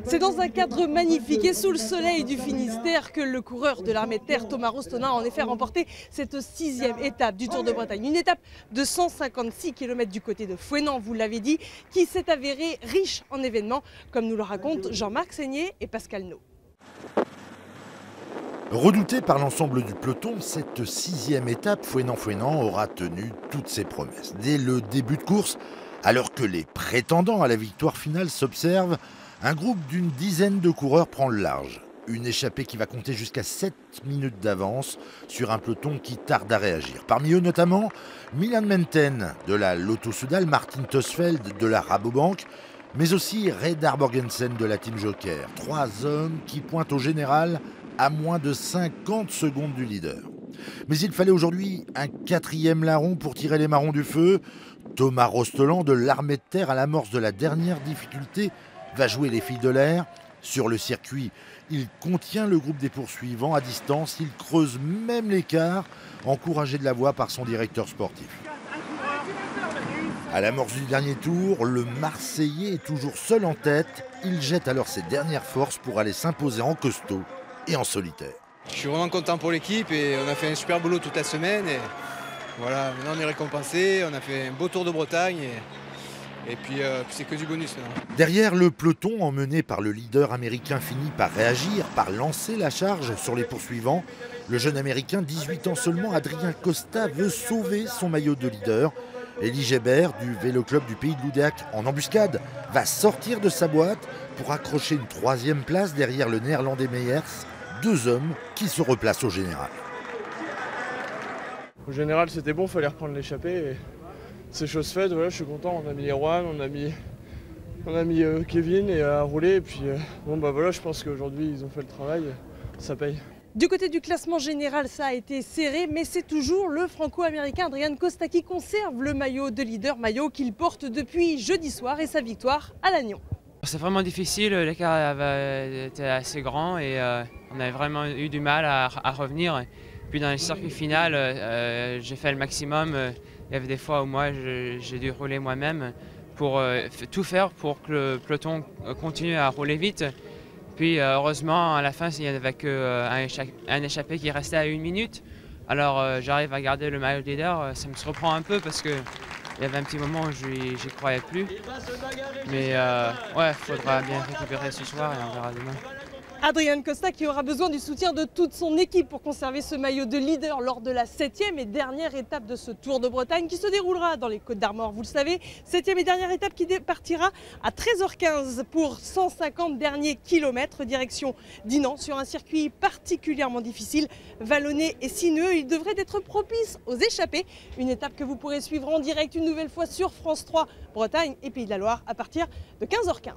C'est dans un cadre magnifique et sous le soleil du Finistère que le coureur de l'armée de terre Thomas Rostollin a en effet remporté cette 6e étape du Tour de Bretagne. Une étape de 156 km du côté de Fouesnant, vous l'avez dit, qui s'est avérée riche en événements, comme nous le racontent Jean-Marc Seigné et Pascal No. Redoutée par l'ensemble du peloton, cette 6e étape Fouesnant-Fouesnant aura tenu toutes ses promesses. Dès le début de course, alors que les prétendants à la victoire finale s'observent, un groupe d'une dizaine de coureurs prend le large. Une échappée qui va compter jusqu'à 7 minutes d'avance sur un peloton qui tarde à réagir. Parmi eux notamment Milan Menten de la Lotto Soudal, Martin Tosfeld de la Rabobank, mais aussi Reidar Borgensen de la Team Joker. 3 hommes qui pointent au général à moins de 50 secondes du leader. Mais il fallait aujourd'hui un 4e larron pour tirer les marrons du feu. Thomas Rostollin de l'armée de terre, à l'amorce de la dernière difficulté, va jouer les filles de l'air. Sur le circuit, il contient le groupe des poursuivants à distance. Il creuse même l'écart, encouragé de la voix par son directeur sportif. À l'amorce du dernier tour, le Marseillais est toujours seul en tête. Il jette alors ses dernières forces pour aller s'imposer en costaud et en solitaire. Je suis vraiment content pour l'équipe et on a fait un super boulot toute la semaine. Et voilà, maintenant on est récompensé, on a fait un beau Tour de Bretagne. Et puis c'est que du bonus maintenant. Derrière, le peloton, emmené par le leader américain, finit par réagir, par lancer la charge sur les poursuivants. Le jeune américain, 18 ans seulement, Adrien Costa, veut sauver son maillot de leader. Elie Gebert, du vélo club du pays de Loudéac, en embuscade, va sortir de sa boîte pour accrocher une 3e place derrière le néerlandais Meyers. 2 hommes qui se replacent au général. Au général, c'était bon, il fallait reprendre l'échappée. C'est chose faite, voilà, je suis content. On a mis Erwan, on a mis Kevin et à rouler. Et puis bon bah voilà, je pense qu'aujourd'hui ils ont fait le travail, ça paye. Du côté du classement général, ça a été serré, mais c'est toujours le franco-américain Adrien Costa qui conserve le maillot de leader, maillot qu'il porte depuis jeudi soir et sa victoire à Lannion. C'est vraiment difficile, l'écart était assez grand et on a vraiment eu du mal à revenir. Puis dans les circuits finales, j'ai fait le maximum. Il y avait des fois où moi j'ai dû rouler moi-même pour tout faire pour que le peloton continue à rouler vite. Puis heureusement à la fin il n'y avait qu'un échappé qui restait à 1 minute. Alors j'arrive à garder le maillot de leader, ça me surprend un peu parce que il y avait un petit moment où j'y croyais plus. Mais ouais, il faudra bien récupérer ce soir et on verra demain. Adrien Costa qui aura besoin du soutien de toute son équipe pour conserver ce maillot de leader lors de la 7e et dernière étape de ce Tour de Bretagne qui se déroulera dans les Côtes d'Armor, vous le savez. 7e et dernière étape qui partira à 13h15 pour 150 derniers kilomètres, direction Dinan, sur un circuit particulièrement difficile, vallonné et sinueux. Il devrait être propice aux échappées. Une étape que vous pourrez suivre en direct une nouvelle fois sur France 3 Bretagne et Pays de la Loire à partir de 15h15.